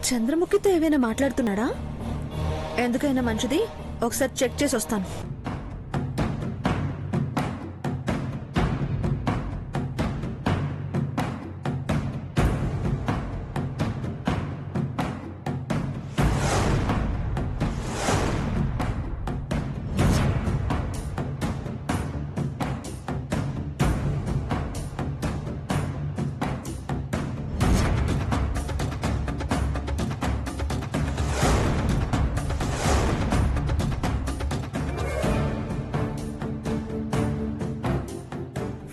చంద్రముఖితో ఏమైనా మాట్లాడుతున్నాడా? ఎందుకైనా మంచిది, ఒకసారి చెక్ చేసి వస్తాను.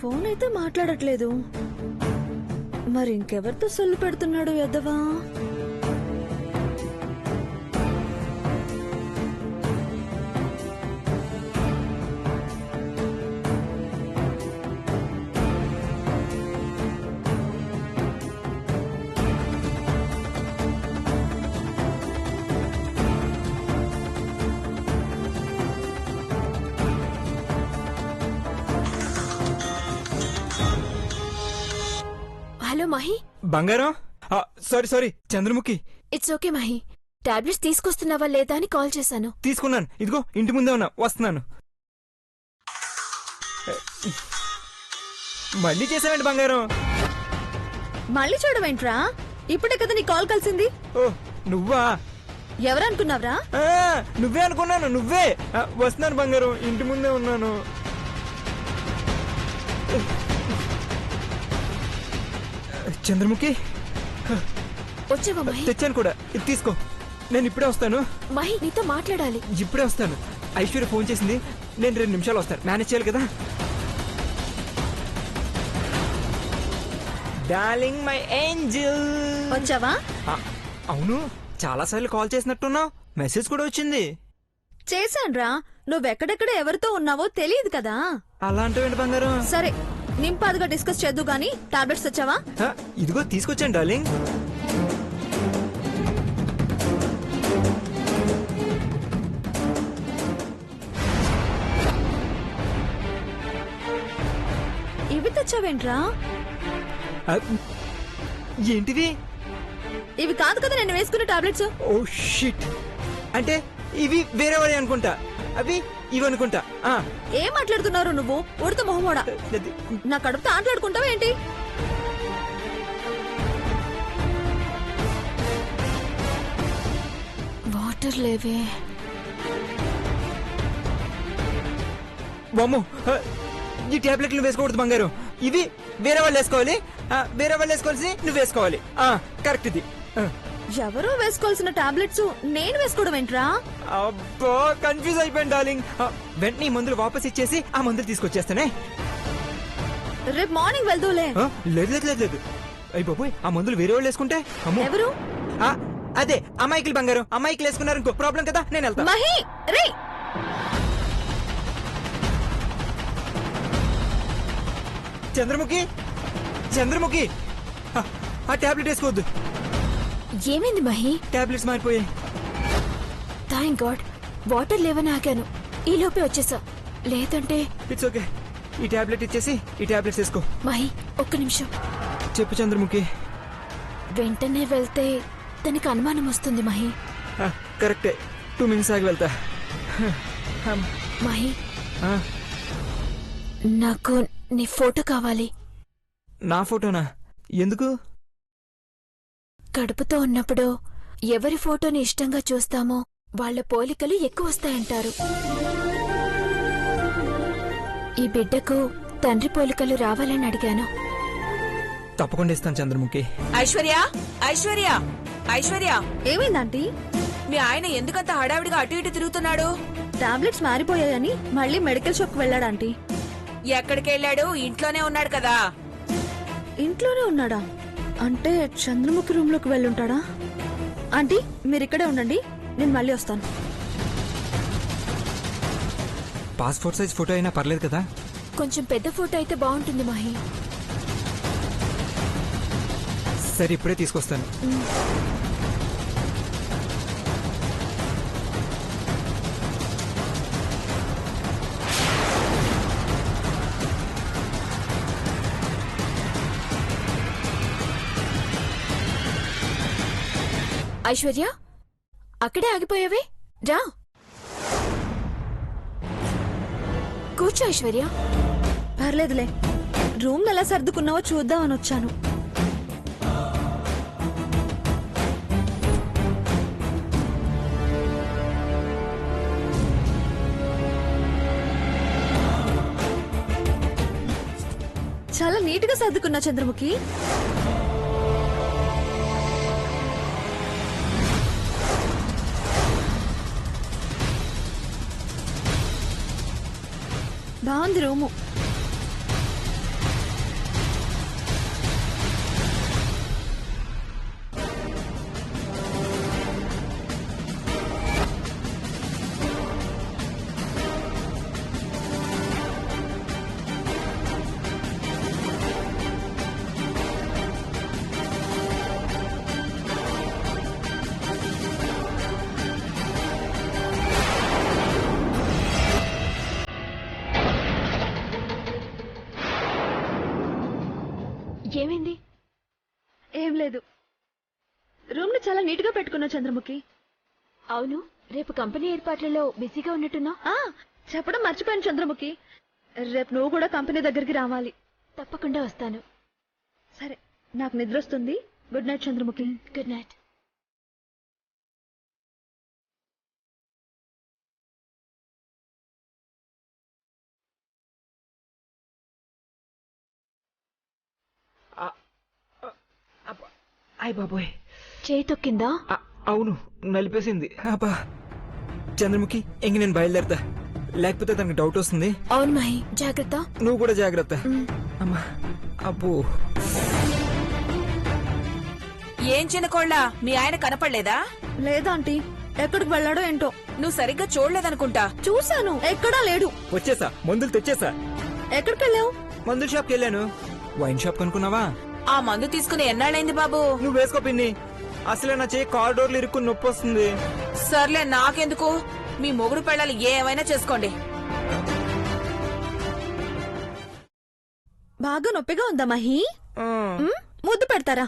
ఫోన్ అయితే మాట్లాడట్లేదు, మరి ఇంకెవరితో సొల్లు పెడుతున్నాడు ఎద్దవా? హలో మహి. బంగారం, sorry Chandramukhi. It's okay Mahi. Tablets తీసుకొస్తున్నావా లేదా అని కాల్ చేశాను. తీసుకున్నాను, ఇదిగో ఇంటి ముందే ఉన్నా, వస్తున్నాను. మళ్ళీ చేసావండి బంగారం? మళ్ళీ చూడవేంట్రా, ఇప్పుడే కదా నీ కాల్ కలిసింది. ఓ నువ్వా? ఎవరనుకున్నావురా? నువ్వే అనుకున్నాను, నువ్వే. వస్తున్నాను బంగారం, ఇంటి ముందే ఉన్నాను. చంద్రముఖి వచ్చావా మహి? తెచ్చాను కూడా, ఇది తీసుకో. నేను ఇప్పుడే వస్తాను. మహి నీతో మాట్లాడాలి. ఇప్పుడే వస్తాను. ఐశ్వర్య ఫోన్ చేసింది, నేను 2 నిమిషాలు వస్తాను. మేనేజ్ చేయాలి కదా. Darling my Angel. వచ్చావా? అవును, చాలా సార్లు కాల్ చేసినట్టున్నావు, మెసేజ్ కూడా వచ్చింది. చేశాన్రా, నువ్వెక్కడెక్కడ ఎవరితో ఉన్నావో తెలియదు కదా. అలా అంటావేంటి బంగారం? సరే, నింపాదిగా డిస్కస్ చేద్దు గానీ టాబ్లెట్స్ వచ్చావా? ఇదిగో తీసుకొచ్చాను డార్లింగ్. ఇవి తెచ్చావేంట్రా? ఏంటిది? ఇవి కాదు కదా నేను వేసుకున్న టాబ్లెట్స్. ఓ షిట్, అంటే ఇవి వేరే వాడి అనుకుంటా, అవి ఇవి అనుకుంటా. ఏం మాట్లాడుతున్నారు నువ్వు? ఉడత మొహమోడా, నా కడుపుతో ఆటలాడుకుంటావా ఏంటి? వాటర్ లేవే. బొమ్మ, ఈ టాబ్లెట్లు వేసుకోకూడదు బంగారం. ఇవి వేరే వాళ్ళు వేసుకోవాలి, వేరే వాళ్ళు వేసుకోవాల్సి నువ్వు వేసుకోవాలి. కరెక్ట్ ఇది. ఎవరో వేసుకోవాల్సిన టాబ్లెట్స్ నేను వేసుకోవడం ఏంట్రా? అబ్బా కన్ఫ్యూజ్ అయిపోయాను డార్లింగ్. వెంటనే ఈ మందులు వాపస్ ఇచ్చేసి ఆ మందులు తీసుకొచ్చేస్తానే. రేపు మార్నింగ్ వెళ్దూలే. లేదు లేదు లేదు లేదు. అయ్యి బాబోయ్, ఆ మందులు వేరే వాళ్ళు వేసుకుంటే? ఎవరు? అదే అమాయికులు బంగారం, అమాయికులు వేసుకున్నారు ఇంకో ప్రాబ్లం కదా, నేను వెళ్తా. మహి రే, చంద్రముఖి చంద్రముఖి, ఆ టాబ్లెట్ వేసుకోవద్దు. ఏమైంది మహి? టాబ్లెట్స్ మారిపోయాయి. థాంక్ గాడ్, వాటర్ లేవని ఆగాను, ఈ లోపే వచ్చేసా. లేదంటే. ఇట్స్ ఓకే, ఈ టాబ్లెట్ ఇచ్చేసి ఈ టాబ్లెట్స్ వేసుకో. మహి ఒక్క నిమిషం. చెప్పు చంద్రముఖి. వెంటనే వెళ్తే తనకి అనుమానం వస్తుంది మహి. కరెక్టే, 2 minutes ఆగి వెళ్తా. మహి, నాకు నీ ఫోటో కావాలి. నా ఫోటోనా? ఎందుకు? కడుపుతో ఉన్నప్పుడు ఎవరి ఫోటోని ఇష్టంగా చూస్తామో వాళ్ల పోలికలు ఎక్కువ వస్తాయంటారు. ఈ బిడ్డకు తండ్రి పోలికలు రావాలని అడిగాను. తప్పకుండా ఇస్తాను చంద్రముఖి. ఐశ్వర్య, ఐశ్వర్య, ఐశ్వర్య, ఏమైందంటీ? మీ ఆయన ఎందుకంత హడావిడిగా అటు ఇటు తిరుగుతున్నాడు? టాబ్లెట్స్ మారిపోయాయని మళ్ళీ మెడికల్ షాప్ కు వెళ్ళాడంటీ. ఎక్కడికి వెళ్ళాడు? ఇంట్లోనే ఉన్నాడు కదా. ఇంట్లోనే ఉన్నాడా? అంటే చంద్రముఖి రూమ్ లోకి వెళ్ళుంటాడా? ఆంటీ మీరు ఇక్కడే ఉండండి, నేను మళ్ళీ వస్తాను. పాస్పోర్ట్ సైజ్ ఫోటో అయినా పర్లేదు కదా? కొంచెం పెద్ద ఫోటో అయితే బాగుంటుంది మహి. సరే ఇప్పుడే తీసుకొస్తాను. ఐశ్వర్య అక్కడే ఆగిపోయావే రా కూర్చో ఐశ్వర్య. పర్లేదులే, రూమ్ ఎలా సర్దుకున్నావో చూద్దామని వచ్చాను. చాలా నీట్ గా సర్దుకున్నా చంద్రముఖి. బాగుంది రూము. ఏమైంది? ఏం లేదు, రూమ్ ని చాలా నీట్ గా పెట్టుకున్నా చంద్రముఖి. అవును, రేపు కంపెనీ ఏర్పాట్లలో బిజీగా ఉన్నట్టున్నా. చెప్పడం మర్చిపోయాను చంద్రముఖి, రేపు నువ్వు కూడా కంపెనీ దగ్గరికి రావాలి. తప్పకుండా వస్తాను. సరే, నాకు నిద్ర వస్తుంది. Good night Chandramukhi. Good night. అయ్ బాబోయ్, చేయి తొక్కిందా? అవును, నలిపేసింది. అబ్బా చంద్రముఖి, ఇంక నేను బయలుదేరతా, లేకపోతే తనకు డౌట్ వస్తుంది. అవును మహి, జాగ్రత్త. నువ్వు కూడా జాగ్రత్త. అమ్మా, అబ్బో. ఏం చిన్నకోళ్ళ, మీ ఆయన కనపడలేదా? లేదా ఆంటీ, ఎక్కడికి వెళ్ళాడో ఏంటో. నువ్వు సరిగ్గా చూడలేదనుకుంటా. చూశాను, ఎక్కడా లేడు. వచ్చేసా, మందులు తెచ్చేసా. ఎక్కడికి వెళ్ళావు? మందుల షాప్కి వెళ్ళాను. వైన్ షాప్ కనుక్కున్నావా? ఆ మందు తీసుకుని ఎన్నాళ్ళైంది బాబు? నువ్వు వేసుకో పిన్ని, అసలే నా చేయి కారిడోర్లు ఇరుక్కుని నొప్పి వస్తుంది. సర్లే, నాకెందుకు, మీ మొగుడు పెళ్ళాలి ఏమైనా చేసుకోండి. బాగా నొప్పిగా ఉందా మహి? ముద్దు పెడతారా?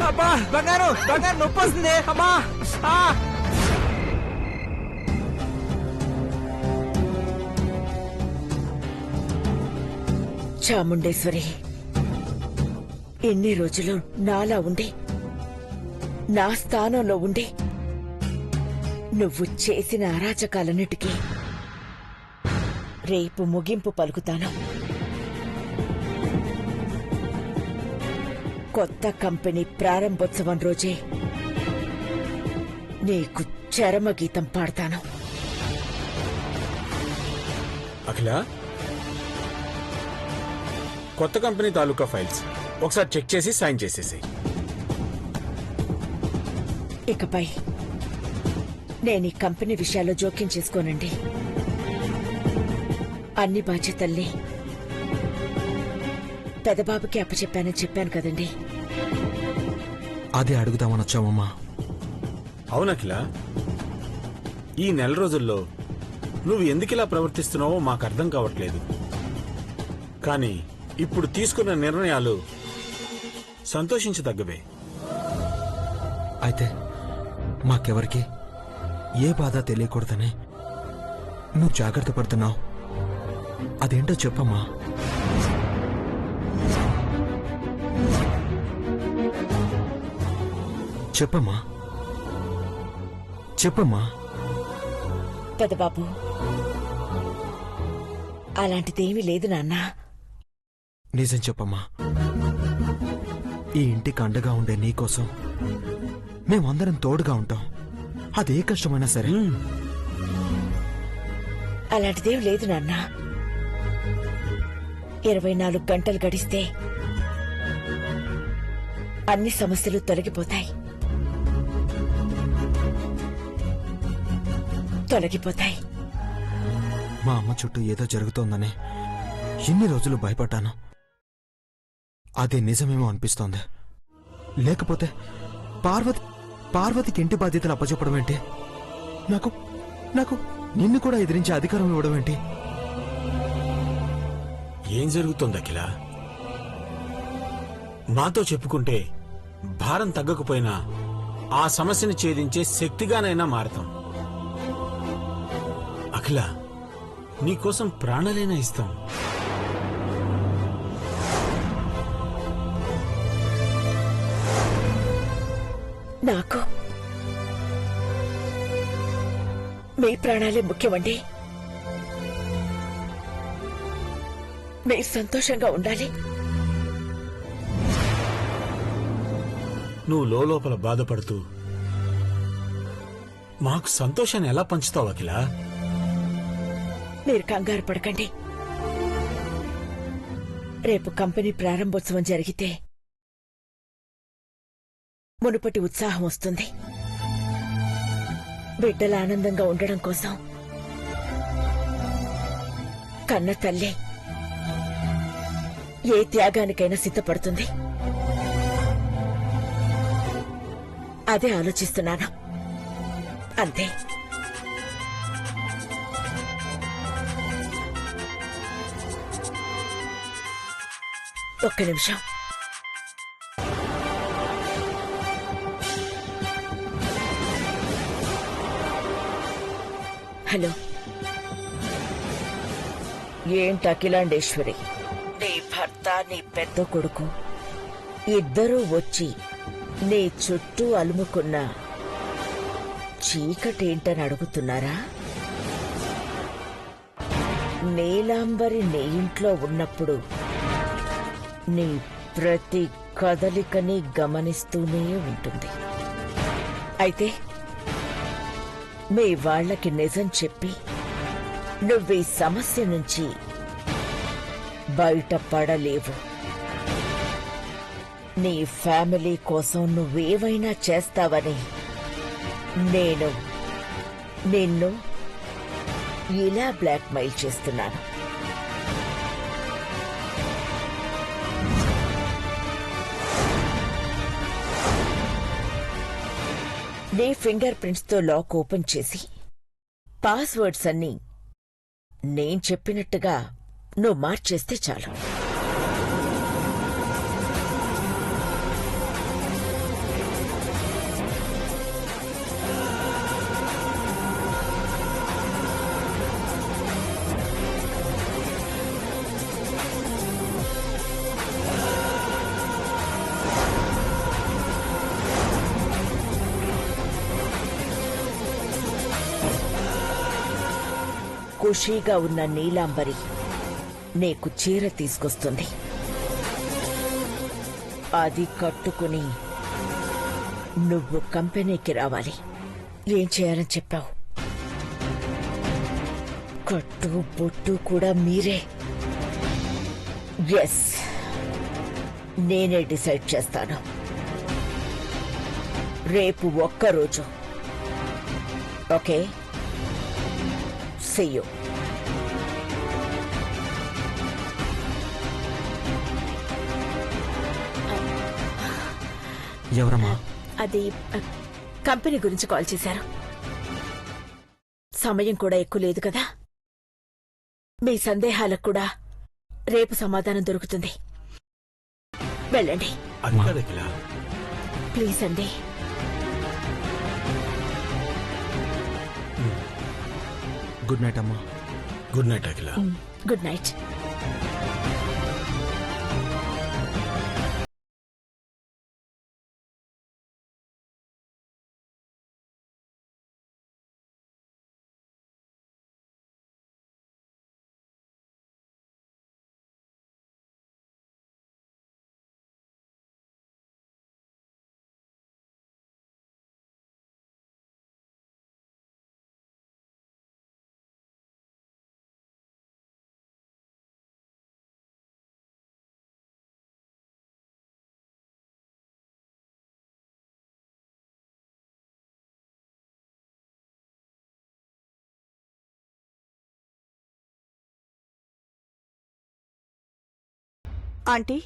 అబ్బా బంగారు, బంగారు నొప్పి వస్తుంది. అమ్మా చాముండేశ్వరి, ఎన్ని రోజులు నాలా ఉండి, నా స్థానంలో ఉండి, నువ్వు చేసిన అరాచకాలన్నిటికీ రేపు ముగింపు పలుకుతాను. కొత్త కంపెనీ ప్రారంభోత్సవం రోజే నీకు చరమగీతం పాడతాను. అఖిల, కొత్త కంపెనీ తాలూకా ఫైల్స్ ఒకసారి చెక్ చేసి సైన్ చేసేసి. ఇకపై నేను ఈ కంపెనీ విషయాల్లో జోక్యం చేసుకోనండి. అన్ని బాధ్యతల్ని పెదబాబుకి అప్పచెప్పానని చెప్పాను కదండి. అదే అడుగుదామని వచ్చామమ్మా. అవునఖిల, ఈ నెల రోజుల్లో నువ్వు ఎందుకిలా ప్రవర్తిస్తున్నావో మాకు అర్థం కావట్లేదు. కానీ ఇప్పుడు తీసుకున్న నిర్ణయాలు సంతోషించదగ్గవే. అయితే మాకెవరికి ఏ బాధ తెలియకూడదని నువ్వు జాగ్రత్త పడుతున్నావు. అదేంటో చెప్పమ్మా. చెప్పమ్మా, చెప్పమ్మా. పెదబాబు, అలాంటిదేమీ లేదు నాన్నా. నిజం చెప్పమ్మా. ఈ ఇంటికి అండగా ఉండే నీకోసం మేమందరం తోడుగా ఉంటాం. అదే కష్టమైనా సరే. అలాంటిదేం లేదు నాన్నా. 24 గంటలు గడిస్తే అన్ని సమస్యలు తొలగిపోతాయి. మా అమ్మ చుట్టూ ఏదో జరుగుతోందని ఎన్ని రోజులు భయపడ్డాను. అదే నిజమేమో అనిపిస్తోంది. లేకపోతే పార్వతికి ఇంటి బాధ్యతలు అప్పచెప్పడం ఏంటి? నాకు నాకు నిన్ను కూడా ఎదిరించే అధికారం ఇవ్వడం ఏంటి? ఏం జరుగుతోంది అఖిల? మాతో చెప్పుకుంటే భారం తగ్గకపోయినా ఆ సమస్యని ఛేదించే శక్తిగానైనా మారతాం. అఖిల, నీకోసం ప్రాణాలైనా ఇస్తాం. నాకు మీ ప్రాణాలే ముఖ్యమండి. మీరు సంతోషంగా ఉండాలి. నువ్వు లోపల బాధపడుతూ మాకు సంతోషాన్ని ఎలా పంచుతావు అఖిల? మీరు కంగారు పడకండి. రేపు కంపెనీ ప్రారంభోత్సవం జరిగితే మునుపటి ఉత్సాహం వస్తుంది. బిడ్డల ఆనందంగా ఉండడం కోసం కన్న తల్లి ఏ త్యాగానికైనా సిద్ధపడుతుంది. అదే ఆలోచిస్తున్నాను, అంతే. ఒక్క నిమిషం. హలో, ఏంటి అఖిలాండేశ్వరి, నీ భర్త నీ పెద్ద కొడుకు ఇద్దరూ వచ్చి నీ చుట్టూ అలుముకున్న చీకటేంటని అడుగుతున్నారా? నీలాంబరి నీ ఇంట్లో ఉన్నప్పుడు నీ ప్రతి కదలికని గమనిస్తూనే ఉంటుంది. అయితే మీ వాళ్ళకి నిజం చెప్పి నువ్వీ సమస్య నుంచి బయటపడలేవు. నీ ఫ్యామిలీ కోసం నువ్వేవైనా చేస్తావని నేను నిన్ను ఇలా బ్లాక్మెయిల్ చేస్తున్నాను. నీ ఫింగర్ ప్రింట్స్ తో లాక్ ఓపెన్ చేసి పాస్వర్డ్స్ అన్నీ నేను చెప్పినట్టుగా నువ్వు మార్చేస్తే చాలు. ఖుషీగా ఉన్న నీలాంబరి నీకు చీర తీసుకొస్తుంది. అది కట్టుకుని నువ్వు కంపెనీకి రావాలి. ఏం చేయాలని చెప్పావు? కట్టు బొట్టు కూడా మీరే. ఎస్, నేనే డిసైడ్ చేస్తాను. రేపు ఒక్కరోజు. Okay, see you. ఎవరమ్మా? అది కంపెనీ గురించి కాల్ చేశారు. సమయం కూడా ఎక్కువ లేదు కదా. మీ సందేహాలకు కూడా రేపు సమాధానం దొరుకుతుంది. వెళ్ళండి అది కాదు అఖిల. ప్లీజ్ అండి. గుడ్ నైట్ అమ్మా. Good night Akhila. Good night. Aunty,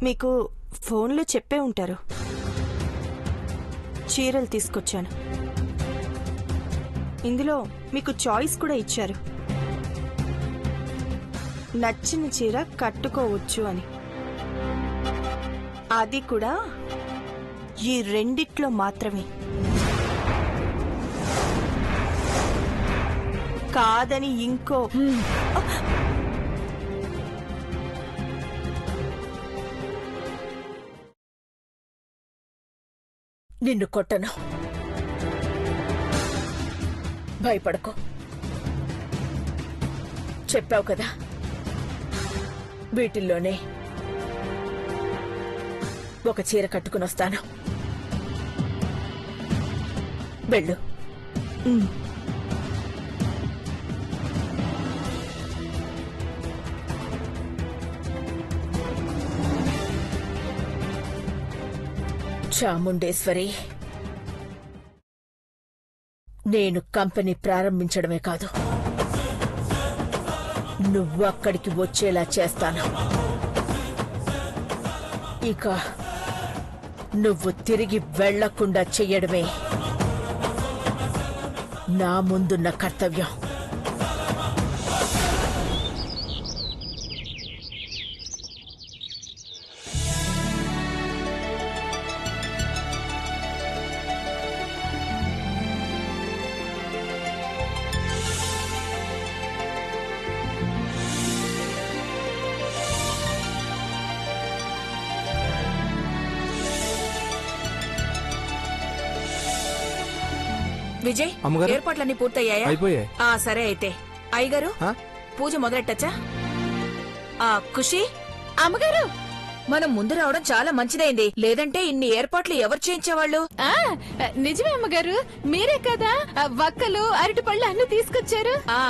మీకు ఫోన్లో చెప్పే ఉంటారు. చీరలు తీసుకొచ్చాను. ఇందులో మీకు చాయిస్ కూడా ఇచ్చారు, నచ్చిన చీర కట్టుకోవచ్చు అని. అది కూడా ఈ రెండిట్లో మాత్రమే. కాదని ఇంకో నిన్ను కొట్టను. భయపడకు. చెప్పావు కదా, వీటిల్లోనే ఒక చీర కట్టుకుని వస్తాను. వెళ్ళు. చాముండేశ్వరి, నేను కంపెనీ ప్రారంభించడమే కాదు, నువ్వు అక్కడికి వచ్చేలా చేస్తాను. ఇక నువ్వు తిరిగి వెళ్లకుండా చెయ్యడమే నా ముందున్న కర్తవ్యం. విజయ్, అమ్మగారు? ఏర్పాట్లన్నీ పూర్తయ్యాయా? అయిపోయాయి. సరే అయితే అయ్యగారు ఆ? పూజ మొదలెట్టచ్చా? ఖుషి, అమ్మగారు, మనం ముందు రావడం చాలా మంచిదైంది. లేదంటే ఇన్ని ఏర్పాట్లు ఎవరు చేయించేవాళ్ళు? నిజమే అమ్మగారు, మీరే కదా వక్కలు అరటిపళ్ళు అన్ని తీసుకొచ్చారు. ఆ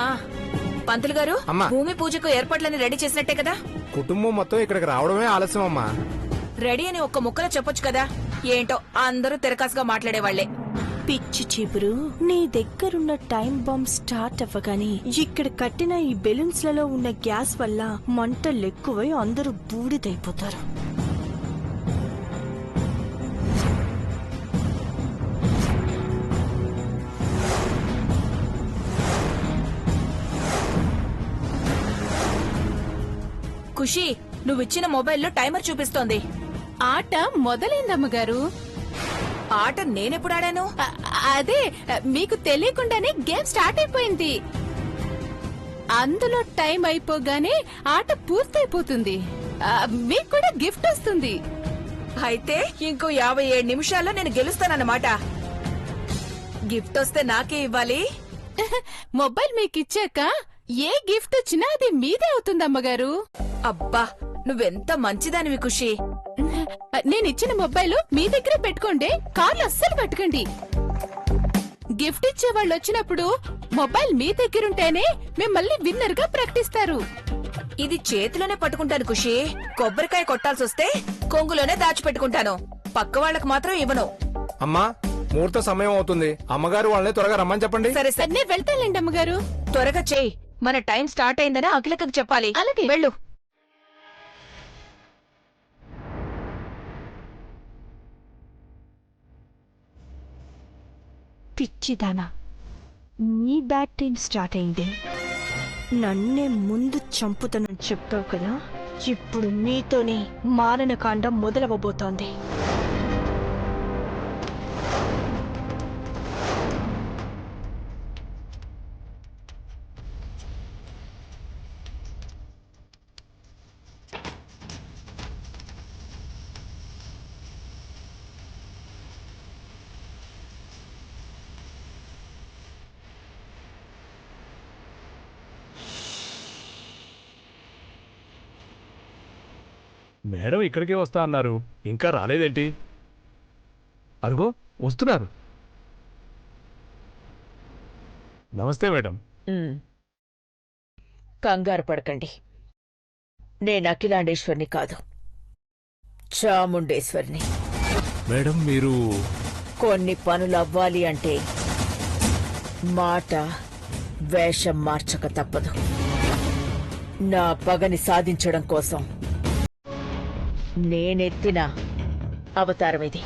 పంతులు గారు, అమ్మా. భూమి పూజకు ఏర్పాట్లన్నీ రెడీ చేసినట్టే కదా? కుటుంబం మొత్తం ఇక్కడికి రావడమే ఆలస్యం అమ్మా. రెడీ అని ఒక్క ముక్కలో చెప్పొచ్చు కదా. ఏంటో అందరూ తెరకాసుగా మాట్లాడేవాళ్లే. పిచ్చి చీపురు, నీ దగ్గరున్న టైం బాంబ్ స్టార్ట్ అవ్వగానే ఇక్కడ కట్టిన ఈ బెలూన్స్ లలో ఉన్న గ్యాస్ వల్ల మంటలు ఎక్కువై అందరూ బూడిదైపోతారు. ఖుషి, నువ్విచ్చిన మొబైల్లో టైమర్ చూపిస్తోంది. ఆట మొదలైందమ్మగారు. ఆట నేనెప్పుడు ఆడాను? అదే, మీకు తెలియకుండానే గేమ్ స్టార్ట్ అయిపోయింది. అందులో టైం అయిపోగానే ఆట పూర్తయిపోతుంది. మీకు కూడా గిఫ్ట్ వస్తుంది. అయితే ఇంకో 57 నిమిషాల్లో నేను గెలుస్తానన్నమాట. గిఫ్ట్ వస్తే నాకే ఇవ్వాలి. మొబైల్ మీకు ఇచ్చాక ఏ గిఫ్ట్ వచ్చినా అది మీదే అవుతుంది అమ్మగారు. అబ్బా, నువ్వెంత మంచిదానివి ఖుషి. నేనిచ్చిన మొబైల్ మీ దగ్గర పెట్టుకోండి, కార్లు అస్సలు పట్టుకోండి. గిఫ్ట్ ఇచ్చే వాళ్ళు వచ్చినప్పుడు మొబైల్ మీ దగ్గరుంటేనే మిమ్మల్ని విన్నర్ గా ప్రకటిస్తారు. ఇది చేతిలోనే పట్టుకుంటాను ఖుషి. కొబ్బరికాయ కొట్టాల్సొస్తే కొంగులోనే దాచిపెట్టుకుంటాను. పక్క వాళ్ళకు మాత్రం ఇవ్వను. అమ్మా, ముహూర్త సమయం అవుతుంది. అమ్మగారు వాళ్ళని త్వరగా రమ్మని చెప్పండి. సరే సరే, నేను వెళ్తానండి అమ్మగారు. త్వరగా చెయ్యి. మన టైం స్టార్ట్ అయిందని అఖిలకకు చెప్పాలి. అలాగే. వెళ్ళు. పిచ్చిదానా, నీ బ్యాట్ టైం స్టార్ట్ అయింది. నన్నే ముందు చంపుతానని చెప్పావు కదా, ఇప్పుడు నీతోనే మారణకాండ మొదలవబోతోంది. మేడం ఇక్కడికే వస్తా అన్నారు, ఇంకా రాలేదేంటి? అదిగో వస్తున్నారు. నమస్తే మేడం. కంగారు పడకండి. నేను అఖిలాండేశ్వరిని కాదు, చాముండేశ్వరిని. మేడం మీరు కొన్ని పనులు అవ్వాలి అంటే మాట వేషం మార్చక తప్పదు. నా పగని సాధించడం కోసం నేనెత్తిన అవతారం ఇది.